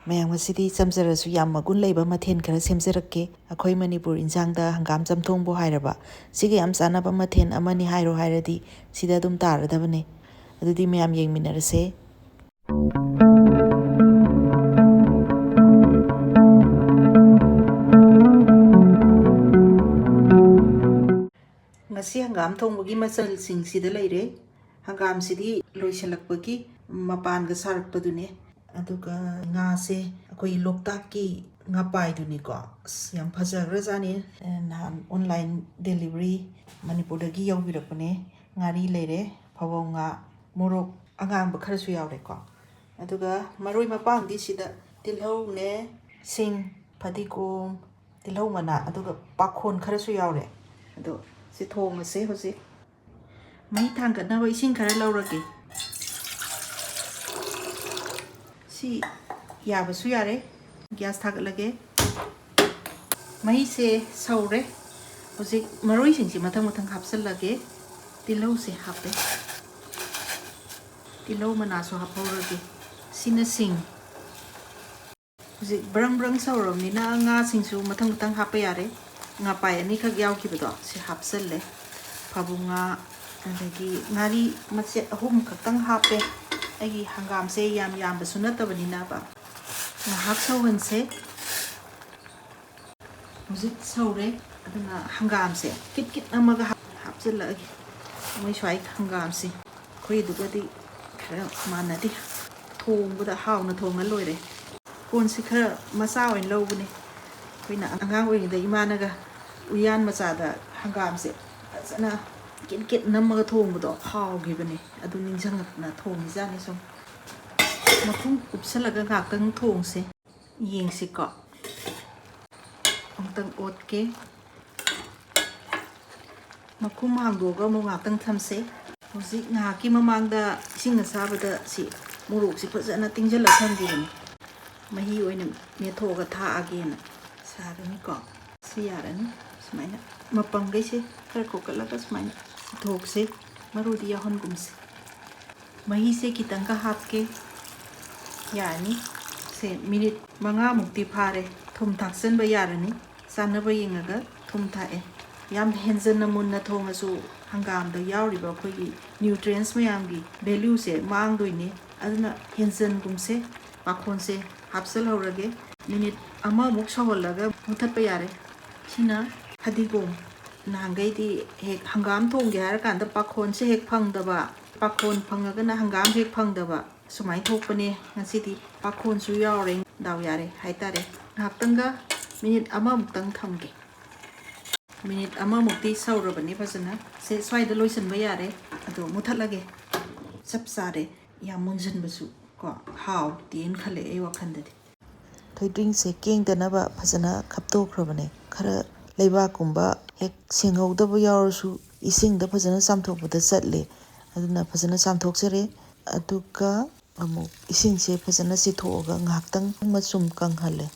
ꯃꯌꯥꯝ ꯉꯁꯤꯗꯤ ꯆꯝꯖꯔꯁꯨ ꯌꯥꯝ ꯃꯒꯨꯟ ꯂꯩꯕ ꯃꯊꯦꯜ ꯈꯔ ꯁꯦꯝꯖꯔꯛꯀꯦ ꯑꯩꯈꯣꯏ ꯃꯅꯤꯄꯨꯔ ꯏꯟꯖꯥꯡꯗ ꯍꯪꯒꯥꯝ ꯆꯝꯊꯣꯡꯕꯨ ꯍꯥꯏꯔꯕ ꯁꯤꯒ ꯌꯥꯝ ꯆꯥꯅꯕ ꯃꯊꯦꯜ ꯑꯃꯅꯤ ꯍꯥꯏꯔꯣ ꯍꯥꯏꯔꯗꯤ ꯁꯤꯗ ꯑꯗꯨꯝ ꯇꯥꯔꯗꯕꯅꯦ ꯑꯗꯨꯗꯤ ꯃꯌꯥꯝ ꯌꯦꯡꯃꯤꯟꯅꯔꯁꯦ ꯉꯁꯤ ꯍꯪꯒꯥꯝ ꯊꯣꯡꯕꯒꯤ ꯃꯆꯜꯁꯤꯡꯁꯤꯗ ꯂꯩꯔꯦ ꯍꯪꯒꯥꯝꯁꯤꯗꯤ ꯂꯣꯏꯁꯤꯜꯂꯛꯄꯒꯤ ꯃꯄꯥꯟꯒ ꯁꯥꯔꯛꯄꯗꯨꯅꯦ ꯑꯗꯨꯒ ꯉꯥꯁꯦ ꯑꯩꯈꯣꯏ ꯂꯣꯛꯇꯥꯛꯀꯤ ꯉꯥꯄꯥꯏꯗꯨꯅꯤꯀꯣ ꯑꯁ ꯌꯥꯝ ꯐꯖꯈ꯭ꯔꯖꯥꯠꯅꯤ ꯅꯍꯥꯟ ꯑꯣꯟꯂꯥꯏꯟ ꯗꯦꯂꯤꯚꯔꯤ ꯃꯅꯤꯄꯨꯔꯗꯒꯤ ꯌꯧꯕꯤꯔꯛꯄꯅꯦ ꯉꯥꯔꯤ ꯂꯩꯔꯦ ꯐꯕꯧ ꯉꯥ ꯃꯣꯔꯣꯛ ꯑꯉꯥꯡꯕ ꯈꯔꯁꯨ ꯌꯥꯎꯔꯦꯀꯣ ꯑꯗꯨꯒ ꯃꯔꯣꯏ ꯃꯄꯥꯡꯗꯤ ꯁꯤꯗ ꯇꯤꯜꯍꯧꯅꯦ ꯁꯤꯡ ꯐꯗꯤꯒꯣꯝ ꯇꯤꯜꯍꯧ ꯃꯅꯥ ꯑꯗꯨꯒ ꯄꯥꯈꯣꯟ ꯈꯔꯁꯨ ꯌꯥꯎꯔꯦ ꯑꯗꯣ ꯁꯤ ꯊꯣꯡꯉꯁꯦ ꯍꯧꯖꯤꯛ ꯃꯩ ꯊꯥꯡꯒꯠꯅꯕ ꯏꯁꯤꯡ ꯈꯔ ꯂꯧꯔꯒꯦ ꯁꯤ ꯌꯥꯕꯁꯨ ꯌꯥꯔꯦ ꯒ꯭ꯌꯥꯁ ꯊꯥꯒꯠꯂꯒꯦ ꯃꯩꯁꯦ ꯁꯧꯔꯦ ꯍꯧꯖꯤꯛ ꯃꯔꯣꯏꯁꯤꯡꯁꯤ ꯃꯊꯪ ꯃꯊꯪ ꯍꯥꯞꯆꯜꯂꯒꯦ ꯇꯤꯜꯍꯧꯁꯦ ꯍꯥꯞꯄꯦ ꯇꯤꯜꯍꯧ ꯃꯅꯥꯁꯨ ꯍꯥꯞꯍꯧꯔꯒꯦ ꯁꯤꯅ ꯁꯤꯡ ꯍꯧꯖꯤꯛ ꯕ꯭ꯔꯪ ꯕ꯭ꯔꯪ ꯁꯧꯔꯕꯅꯤꯅ ꯉꯥꯁꯤꯡꯁꯨ ꯃꯊꯪ ꯃꯊꯪ ꯍꯥꯞꯄ ꯌꯥꯔꯦ ꯉꯥꯄꯥꯏ ꯑꯅꯤꯈꯛ ꯌꯥꯎꯈꯤꯕꯗꯣ ꯁꯤ ꯍꯥꯞꯆꯜꯂꯦ ꯐꯕꯧ ꯉꯥ ꯑꯗꯒꯤ ꯉꯥꯔꯤ ꯃꯆꯦꯠ 3 ꯈꯛꯇꯪ ꯍꯥꯞꯄꯦ ꯑꯩꯒꯤ ꯍꯪꯒꯥꯝꯁꯦ ꯌꯥꯝ ꯌꯥꯝꯕꯁꯨ ꯅꯠꯇꯕꯅꯤꯅꯕ ꯉꯥꯏꯍꯥꯛ ꯁꯧꯍꯟꯁꯦ ꯍꯧꯖꯤꯛ ꯁꯧꯔꯦ ꯑꯗꯨꯅ ꯍꯪꯒꯥꯝꯁꯦ ꯀꯤꯠ ꯀꯤꯠ ꯅꯝꯃꯒ ꯍꯥꯞꯆꯤꯜꯂꯛꯑꯒꯦ ꯃꯣꯏ ꯁ꯭ꯋꯥꯏ ꯍꯪꯒꯥꯝꯁꯦ ꯑꯩꯈꯣꯏꯗꯨꯒꯗꯤ ꯈꯔ ꯃꯥꯟꯅꯗꯦ ꯊꯣꯡꯕꯗ ꯍꯥꯎꯅ ꯊꯣꯡꯉ ꯂꯣꯏꯔꯦ ꯀꯣꯟꯁꯤ ꯈꯔ ꯃꯆꯥ ꯑꯣꯏꯅ ꯂꯧꯕꯅꯦ ꯑꯩꯈꯣꯏꯅ ꯑꯉꯥꯡ ꯑꯣꯏꯔꯤꯉꯩꯗ ꯏꯃꯥꯅꯒ ꯎꯌꯥꯟ ꯃꯆꯥꯗ ꯍꯪꯒꯥꯝꯁꯦ ꯐꯖꯅ ꯀꯤꯠ ꯀꯤꯠ ꯅꯝꯃꯒ ꯊꯣꯡꯕꯗꯣ ꯍꯥꯎꯈꯤꯕꯅꯦ ꯑꯗꯨ ꯅꯤꯡꯁꯤꯡꯉꯛꯇꯅ ꯊꯣꯡꯉꯤꯖꯥꯠꯅꯤ ꯁꯨꯝ ꯃꯈꯨꯝ ꯀꯨꯞꯁꯜꯂꯒ ꯉꯥꯛꯇꯪ ꯊꯣꯡꯁꯦ ꯌꯦꯡꯁꯤꯀꯣ ꯑꯃꯨꯛꯇꯪ ꯑꯣꯠꯀꯦ ꯃꯈꯨꯝ ꯍꯥꯡꯗꯣꯛꯑꯒ ꯑꯃꯨꯛ ꯉꯥꯛꯇꯪ ꯊꯝꯁꯦ ꯍꯧꯖꯤꯛ ꯉꯥꯏꯍꯥꯛꯀꯤ ꯃꯃꯥꯡꯗ ꯏꯁꯤꯡ ꯑꯁꯥꯕꯗ ꯁꯤ ꯃꯣꯔꯣꯛꯁꯤ ꯐꯖꯅ ꯇꯤꯡꯁꯤꯜꯂ ꯊꯝꯈꯤꯕꯅꯤ ꯃꯍꯤ ꯑꯣꯏꯅ ꯃꯦꯠꯊꯣꯛꯑꯒ ꯊꯥꯛꯑꯒꯦꯅ ꯁꯥꯔꯅꯤꯀꯣ ꯁꯤ ꯌꯥꯔꯅꯤ ꯁꯨꯃꯥꯏꯅ ꯃꯄꯪꯈꯩꯁꯦ ꯈꯔ ꯈꯣꯀꯠꯂꯒ ꯁꯨꯃꯥꯏꯅ ꯊꯣꯛꯁꯦ ꯃꯔꯨꯗꯤ ꯌꯥꯎꯍꯟꯒꯨꯝꯁꯦ ꯃꯍꯤꯁꯦ ꯈꯤꯇꯪꯒ ꯍꯥꯞꯀꯦ ꯌꯥꯔꯅꯤ ꯁꯦ ꯃꯤꯅꯤꯠ 5ꯃꯨꯛꯇꯤ ꯐꯥꯔꯦ ꯊꯨꯝ ꯊꯥꯛꯆꯟꯕ ꯌꯥꯔꯅꯤ ꯆꯥꯅꯕ ꯌꯦꯡꯉꯒ ꯊꯨꯝ ꯊꯥꯛꯑꯦ ꯌꯥꯝ ꯍꯦꯟꯖꯟꯅ ꯃꯨꯟꯅ ꯊꯣꯡꯉꯁꯨ ꯍꯪꯒꯥꯝꯗ ꯌꯥꯎꯔꯤꯕ ꯑꯩꯈꯣꯏꯒꯤ ꯅ꯭ꯌꯨꯇ꯭ꯔꯤꯌꯦꯟꯁ ꯃꯌꯥꯝꯒꯤ ꯚꯦꯂ꯭ꯌꯨꯁꯦ ꯃꯥꯡꯗꯣꯏꯅꯦ ꯑꯗꯨꯅ ꯍꯦꯟꯖꯟꯒꯨꯝꯁꯦ ꯄꯥꯈꯣꯟꯁꯦ ꯍꯥꯞꯆꯜꯍꯧꯔꯒꯦ ꯃꯤꯅꯤꯠ 1ꯃꯨꯛ ꯁꯧꯍꯜꯂꯒ ꯃꯨꯊꯠꯄ ꯌꯥꯔꯦ ꯁꯤꯅ ꯐꯗꯤꯒꯣꯝ ꯅꯍꯥꯟꯈꯩꯗꯤ ꯍꯦꯛ ꯍꯪꯒꯥꯝ ꯊꯣꯡꯒꯦ ꯍꯥꯏꯔꯀꯥꯟꯗ ꯄꯥꯈꯣꯟꯁꯦ ꯍꯦꯛ ꯐꯪꯗꯕ ꯄꯥꯈꯣꯟ ꯐꯪꯉꯒꯅ ꯍꯪꯒꯥꯝ ꯍꯦꯛ ꯐꯪꯗꯕ ꯁꯨꯃꯥꯏꯅ ꯊꯣꯛꯄꯅꯦ ꯉꯁꯤꯗꯤ ꯄꯥꯈꯣꯟꯁꯨ ꯌꯥꯎꯔꯦ ꯗꯥꯎ ꯌꯥꯔꯦ ꯍꯥꯏꯇꯥꯔꯦ ꯉꯥꯏꯍꯥꯛꯇꯪꯒ ꯃꯤꯅꯤꯠ 1ꯃꯨꯛꯇꯪ ꯊꯝꯒꯦ ꯃꯤꯅꯤꯠ 1ꯃꯨꯛꯇꯤ ꯁꯧꯔꯕꯅꯤ ꯐꯖꯅ ꯁꯦ ꯁ꯭ꯋꯥꯏꯗ ꯂꯣꯏꯁꯤꯟꯕ ꯌꯥꯔꯦ ꯑꯗꯣ ꯃꯨꯊꯠꯂꯒꯦ ꯆꯞ ꯆꯥꯔꯦ ꯌꯥꯝ ꯃꯨꯟꯁꯤꯟꯕꯁꯨ ꯀꯣ ꯍꯥꯎꯇꯦꯅ ꯈꯜꯂꯦ ꯑꯩ ꯋꯥꯈꯜꯗꯗꯤ ꯊꯣꯏꯗ꯭ꯔꯤꯡꯁꯦ ꯀꯦꯡꯗꯅꯕ ꯐꯖꯅ ꯈꯞꯇꯣꯛꯈ꯭ꯔꯕꯅꯦ ꯈꯔ ꯂꯩꯕꯥꯛꯀꯨꯝꯕ ꯍꯦꯛ ꯁꯦꯡꯍꯧꯗꯕ ꯌꯥꯎꯔꯁꯨ ꯏꯁꯤꯡꯗ ꯐꯖꯅ ꯆꯥꯝꯊꯣꯛꯄꯗ ꯆꯠꯂꯦ ꯑꯗꯨꯅ ꯐꯖꯅ ꯆꯥꯝꯊꯣꯛꯆꯔꯦ ꯑꯗꯨꯒ ꯑꯃꯨꯛ ꯏꯁꯤꯡꯁꯦ ꯐꯖꯅ ꯆꯤꯊꯣꯛꯑꯒ ꯉꯥꯏꯍꯥꯛꯇꯪ ꯃꯆꯨꯝ ꯀꯪꯍꯜꯂꯦ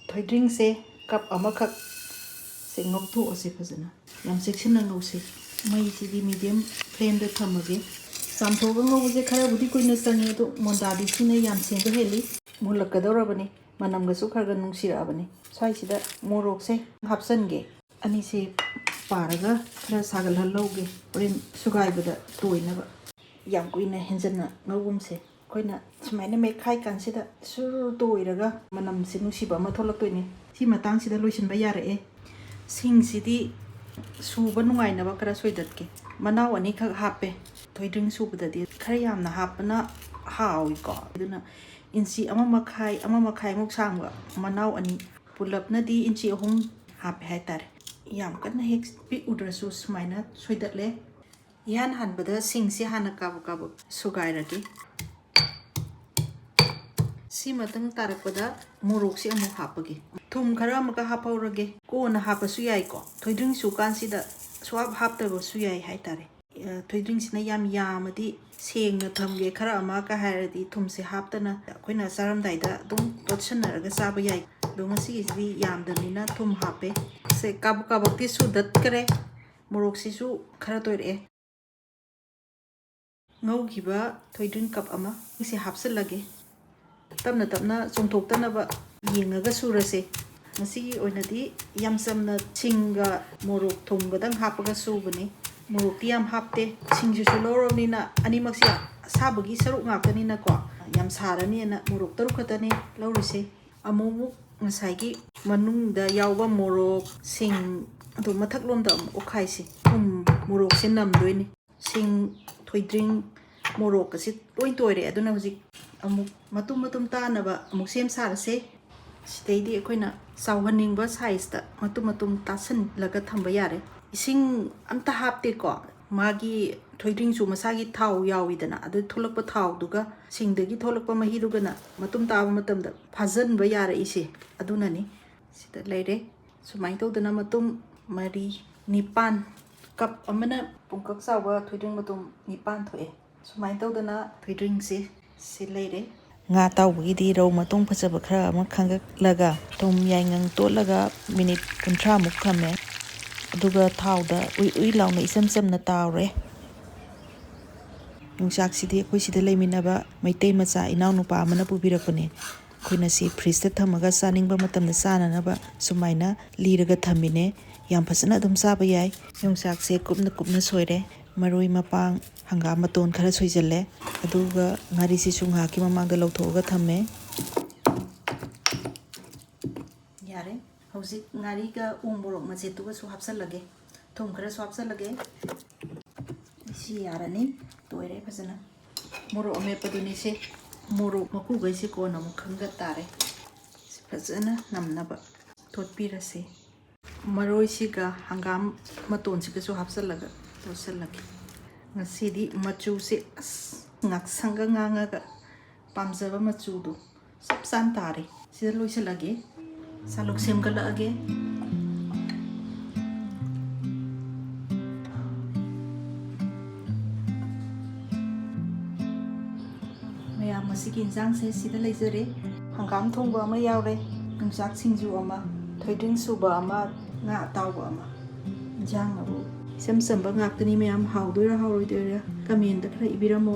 ꯊꯣꯏꯗ꯭ꯔꯤꯡꯁꯦ ꯀꯞ ꯑꯃꯈꯛ ꯁꯦ ꯉꯧꯊꯣꯛꯑꯁꯦ ꯐꯖꯅ ꯌꯥꯝ ꯆꯦꯛꯁꯤꯟꯅ ꯉꯧꯁꯦ ꯃꯩꯁꯤꯗꯤ ꯃꯤꯗꯤꯌꯝ ꯐ꯭ꯂꯦꯝꯗ ꯊꯝꯃꯒꯦ ꯆꯥꯝꯊꯣꯛꯑꯒ ꯉꯧꯕꯁꯦ ꯈꯔꯕꯨꯗꯤ ꯀꯨꯏꯅ ꯆꯪꯉꯦ ꯑꯗꯣ ꯃꯣꯟꯗꯥꯗꯤ ꯁꯤꯅ ꯌꯥꯝ ꯁꯦꯡꯕ ꯍꯦꯜꯂꯤ ꯃꯨꯜꯂꯛꯀꯗꯧꯔꯕꯅꯤ ꯃꯅꯝꯒꯁꯨ ꯈꯔ ꯈꯔ ꯅꯨꯡꯁꯤꯔꯛꯑꯕꯅꯤ ꯁ꯭ꯋꯥꯏꯁꯤꯗ ꯃꯣꯔꯣꯛꯁꯦ ꯍꯥꯞꯆꯟꯒꯦ ꯑꯅꯤꯁꯦ ꯄꯥꯔꯒ ꯈꯔ ꯁꯥꯒꯠꯍꯜꯍꯧꯒꯦ ꯍꯣꯔꯦꯟ ꯁꯨꯒꯥꯏꯕꯗ ꯇꯣꯏꯅꯕ ꯌꯥꯝ ꯀꯨꯏꯅ ꯍꯦꯟꯖꯟꯅ ꯉꯧꯒꯨꯝꯁꯦ ꯑꯩꯈꯣꯏꯅ ꯁꯨꯃꯥꯏꯅ ꯃꯦꯠꯈꯥꯏ ꯀꯥꯟꯁꯤꯗ ꯁꯨꯔ ꯇꯣꯏꯔꯒ ꯃꯅꯝꯁꯦ ꯅꯨꯡꯁꯤꯕ ꯑꯃ ꯊꯣꯛꯂꯛꯇꯣꯏꯅꯦ ꯁꯤ ꯃꯇꯥꯡꯁꯤꯗ ꯂꯣꯏꯁꯤꯟꯕ ꯌꯥꯔꯛꯑꯦ ꯁꯤꯡꯁꯤꯗꯤ ꯁꯨꯕ ꯅꯨꯡꯉꯥꯏꯅꯕ ꯈꯔ ꯁꯣꯏꯗꯠꯀꯦ ꯃꯅꯥꯎ 2ꯈꯛ ꯍꯥꯞꯄꯦ ꯊꯣꯏꯗ꯭ꯔꯤꯡ ꯁꯨꯕꯗꯗꯤ ꯈꯔ ꯌꯥꯝꯅ ꯍꯥꯞꯄꯅ ꯍꯥꯎꯏꯀꯣ ꯑꯗꯨꯅ ꯏꯟꯆꯤ 1.5ꯃꯨꯛ ꯁꯥꯡꯕ ꯃꯅꯥꯎ 2 ꯄꯨꯂꯞꯅꯗꯤ ꯏꯟꯆꯤ 3 ꯍꯥꯞꯄꯦ ꯍꯥꯏꯇꯥꯔꯦ ꯌꯥꯝ ꯀꯟꯅ ꯍꯦꯛ ꯄꯤꯛꯎꯗ꯭ꯔꯁꯨ ꯁꯨꯃꯥꯏꯅ ꯁꯣꯏꯗꯠꯂꯦ ꯏꯍꯥꯟ ꯍꯥꯟꯕꯗ ꯁꯤꯡꯁꯦ ꯍꯥꯟꯅ ꯀꯥꯕꯛ ꯁꯨꯒꯥꯏꯔꯒꯦ ꯁꯤ ꯃꯇꯨꯡ ꯇꯥꯔꯛꯄꯗ ꯃꯣꯔꯣꯛꯁꯦ ꯑꯃꯨꯛ ꯍꯥꯞꯄꯒꯦ ꯊꯨꯝ ꯈꯔ ꯑꯃꯨꯛꯀ ꯍꯥꯞꯍꯧꯔꯒꯦ ꯀꯣꯟꯅ ꯍꯥꯞꯄꯁꯨ ꯌꯥꯏꯀꯣ ꯊꯣꯏꯗ꯭ꯔꯤꯡ ꯁꯨꯀꯥꯟꯁꯤꯗ ꯁꯨꯡꯍꯥꯞ ꯍꯥꯞꯇꯕꯁꯨ ꯌꯥꯏ ꯍꯥꯏꯇꯥꯔꯦ ꯊꯣꯏꯗ꯭ꯔꯤꯡꯁꯤꯅ ꯌꯥꯝ ꯌꯥꯝꯃꯗꯤ ꯁꯦꯡꯅ ꯊꯝꯒꯦ ꯈꯔ ꯑꯃꯒ ꯍꯥꯏꯔꯗꯤ ꯊꯨꯝꯁꯦ ꯍꯥꯞꯇꯅ ꯑꯩꯈꯣꯏꯅ ꯆꯥꯔꯝꯗꯥꯏꯗ ꯑꯗꯨꯝ ꯇꯣꯠꯁꯟꯅꯔꯒ ꯆꯥꯕ ꯌꯥꯏ ꯑꯗꯣ ꯉꯁꯤꯒꯤꯁꯤꯗꯤ ꯌꯥꯝꯗꯕꯅꯤꯅ ꯊꯨꯝ ꯍꯥꯞꯄꯦ ꯁꯦ ꯀꯥꯕꯛꯇꯤ ꯁꯨꯗꯠꯈ꯭ꯔꯦ ꯃꯣꯔꯣꯛꯁꯤꯁꯨ ꯈꯔ ꯇꯣꯏꯔꯛꯑꯦ ꯉꯧꯈꯤꯕ ꯊꯣꯏꯗ꯭ꯔꯤꯡ ꯀꯞ 1 ꯁꯤ ꯍꯥꯞꯆꯤꯜꯂꯒꯦ ꯇꯞꯅ ꯇꯞꯅ ꯆꯣꯡꯊꯣꯛꯇꯅꯕ ꯌꯦꯡꯉꯒ ꯁꯨꯔꯁꯦ ꯉꯁꯤꯒꯤ ꯑꯣꯏꯅꯗꯤ ꯌꯥꯝ ꯆꯝꯅ ꯁꯤꯡꯒ ꯃꯣꯔꯣꯛ ꯊꯨꯝꯒꯗꯪ ꯍꯥꯞꯄꯒ ꯁꯨꯕꯅꯤ ꯃꯣꯔꯣꯛꯇꯤ ꯌꯥꯝ ꯍꯥꯞꯇꯦ ꯁꯤꯡꯖꯨꯁꯨ ꯂꯧꯔꯕꯅꯤꯅ ꯑꯅꯤꯃꯛꯁꯦ ꯑꯁꯥꯕꯒꯤ ꯁꯔꯨꯛ ꯉꯥꯛꯇꯅꯤꯅꯀꯣ ꯌꯥꯝ ꯁꯥꯔꯅꯤꯅ ꯃꯣꯔꯣꯛ 3 ꯈꯛꯇꯅꯤ ꯂꯧꯔꯤꯁꯦ ꯑꯃꯨꯛ ꯉꯁꯥꯏꯒꯤ ꯃꯅꯨꯡꯗ ꯌꯥꯎꯕ ꯃꯣꯔꯣꯛ ꯁꯤꯡ ꯑꯗꯨ ꯃꯊꯛꯂꯣꯝꯗ ꯑꯃꯨꯛ ꯑꯣꯠꯈꯥꯏꯁꯤ ꯃꯣꯔꯣꯛꯁꯦ ꯅꯝꯗꯣꯏꯅꯤ ꯁꯤꯡ ꯊꯣꯏꯗ꯭ꯔꯤꯡ ꯃꯣꯔꯣꯛ ꯑꯁꯤ ꯂꯣꯏ ꯇꯣꯏꯔꯦ ꯑꯗꯨꯅ ꯍꯧꯖꯤꯛ ꯑꯃꯨꯛ ꯃꯇꯨꯝ ꯇꯥꯅꯕ ꯑꯃꯨꯛ ꯁꯦꯝ ꯁꯥꯔꯁꯦ ꯁꯤꯗꯩꯗꯤ ꯑꯩꯈꯣꯏꯅ ꯆꯥꯎꯍꯟꯅꯤꯡꯕ ꯁꯥꯏꯖꯇ ꯃꯇꯨꯝ ꯇꯥꯁꯜꯂꯒ ꯊꯝꯕ ꯌꯥꯔꯦ ꯏꯁꯤꯡ ꯑꯝꯇ ꯍꯥꯞꯇꯦꯀꯣ ꯃꯥꯒꯤ ꯊꯣꯏꯗ꯭ꯔꯤꯡꯁꯨ ꯃꯁꯥꯒꯤ ꯊꯥꯎ ꯌꯥꯎꯏꯗꯅ ꯑꯗꯨ ꯊꯣꯛꯂꯛꯄ ꯊꯥꯎꯗꯨꯒ ꯁꯤꯡꯗꯒꯤ ꯊꯣꯛꯂꯛꯄ ꯃꯍꯤꯗꯨꯒꯅ ꯃꯇꯨꯝ ꯇꯥꯕ ꯃꯇꯝꯗ ꯐꯥꯖꯟꯕ ꯌꯥꯔꯛꯏꯁꯦ ꯑꯗꯨꯅꯅꯤ ꯁꯤꯗ ꯂꯩꯔꯦ ꯁꯨꯃꯥꯏꯅ ꯇꯧꯗꯅ ꯃꯇꯨꯝ 4 9 ꯀꯞ ꯑꯃꯅ ꯄꯨꯡꯀꯛ ꯆꯥꯎꯕ ꯊꯣꯏꯗ꯭ꯔꯤꯡ ꯃꯇꯨꯝ 9 ꯊꯣꯛꯑꯦ ꯁꯨꯃꯥꯏꯅ ꯇꯧꯗꯅ ꯊꯣꯏꯗ꯭ꯔꯤꯡꯁꯦ ꯁꯤ ꯂꯩꯔꯦ ꯉꯥ ꯇꯥꯎꯕꯒꯤꯗꯤ ꯔꯧ ꯃꯇꯨꯡ ꯐꯖꯕ ꯈꯔ ꯑꯃ ꯈꯪꯒꯠꯂꯒ ꯊꯨꯝ ꯌꯥꯏꯉꯪ ꯇꯣꯠꯂꯒ ꯃꯤꯅꯤꯠ 30ꯃꯨꯛ ꯊꯝꯃꯦ ꯑꯗꯨꯒ ꯊꯥꯎꯗ ꯎꯏ ꯂꯥꯎꯅ ꯏꯆꯝ ꯆꯝꯅ ꯇꯥꯎꯔꯦ ꯌꯣꯡꯆꯥꯛꯁꯤꯗꯤ ꯑꯩꯈꯣꯏ ꯁꯤꯗ ꯂꯩꯃꯤꯟꯅꯕ ꯃꯩꯇꯩ ꯃꯆꯥ ꯏꯅꯥꯎꯅꯨꯄꯥ ꯑꯃꯅ ꯄꯨꯕꯤꯔꯛꯄꯅꯦ ꯑꯩꯈꯣꯏꯅ ꯁꯤ ꯐ꯭ꯔꯤꯖꯇ ꯊꯝꯃꯒ ꯆꯥꯅꯤꯡꯕ ꯃꯇꯝꯗ ꯆꯥꯅꯅꯕ ꯁꯨꯃꯥꯏꯅ ꯂꯤꯔꯒ ꯊꯝꯃꯤꯅꯦ ꯌꯥꯝ ꯐꯖꯅ ꯑꯗꯨꯝ ꯆꯥꯕ ꯌꯥꯏ ꯌꯣꯡꯆꯥꯛꯁꯦ ꯀꯨꯞꯅ ꯁꯣꯏꯔꯦ ꯃꯔꯣꯏ ꯃꯄꯥꯡ ꯍꯪꯒꯥꯝ ꯃꯇꯣꯟ ꯈꯔ ꯁꯣꯏꯖꯜꯂꯦ ꯑꯗꯨꯒ ꯉꯥꯔꯤꯁꯤꯁꯨ ꯉꯥꯏꯍꯥꯛꯀꯤ ꯃꯃꯥꯡꯗ ꯂꯧꯊꯣꯛꯑꯒ ꯊꯝꯃꯦ ꯌꯥꯔꯦ ꯍꯧꯖꯤꯛ ꯉꯥꯔꯤꯒ ꯎ ꯃꯣꯔꯣꯛ ꯃꯆꯦꯠꯇꯨꯒꯁꯨ ꯍꯥꯞꯆꯜꯂꯒꯦ ꯊꯨꯝ ꯈꯔꯁꯨ ꯍꯥꯞꯆꯜꯂꯒꯦ ꯁꯤ ꯌꯥꯔꯅꯤ ꯇꯣꯏꯔꯦ ꯐꯖꯅ ꯃꯣꯔꯣꯛ ꯑꯃꯦꯠꯄꯗꯨꯅꯤꯁꯦ ꯃꯣꯔꯣꯛ ꯃꯀꯨꯒꯩꯁꯦ ꯀꯣꯟꯅ ꯑꯃꯨꯛ ꯈꯪꯒꯠ ꯇꯥꯔꯦ ꯐꯖꯅ ꯅꯝꯅꯕ ꯇꯣꯠꯄꯤꯔꯁꯦ ꯃꯔꯣꯏꯁꯤꯒ ꯍꯪꯒꯥꯝ ꯃꯇꯣꯟꯁꯤꯒꯁꯨ ꯍꯥꯞꯆꯜꯂꯒ ꯇꯣꯠꯁꯜꯂꯒꯦ ꯉꯁꯤꯗꯤ ꯃꯆꯨꯁꯦ ꯑꯁ ꯉꯥꯛꯁꯪꯒ ꯉꯥꯡꯉꯒ ꯄꯥꯝꯖꯕ ꯃꯆꯨꯗꯣ ꯆꯞ ꯆꯥꯅ ꯇꯥꯔꯦ ꯁꯤꯗ ꯂꯣꯏꯁꯜꯂꯒꯦ ꯁꯥꯂꯨꯛ ꯁꯦꯝꯒꯠꯂꯛꯑꯒꯦ ꯃꯌꯥꯝ ꯃꯁꯤꯒꯤ ꯏꯟꯖꯥꯡꯁꯦ ꯁꯤꯗ ꯂꯩꯖꯔꯦ ꯍꯪꯒꯥꯝ ꯊꯣꯡꯕ ꯑꯃ ꯌꯥꯎꯔꯦ ꯌꯣꯡꯆꯥꯛ ꯁꯤꯡꯖꯨ ꯑꯃ ꯊꯣꯏꯗ꯭ꯔꯤꯡ ꯁꯨꯕ ꯑꯃ ꯉꯥ ꯑꯇꯥꯎꯕ ꯑꯃ ꯏꯟꯖꯥꯡ ꯑꯕꯨ ꯏꯆꯝ ꯆꯝꯕ ꯉꯥꯛꯇꯅꯤ ꯃꯌꯥꯝ ꯍꯥꯎꯗꯣꯏꯔꯥ ꯍꯥꯎꯔꯣꯏꯗꯣꯏꯔꯥ ꯀꯃꯦꯟꯗ ꯈꯔ ꯏꯕꯤꯔꯝꯃꯣ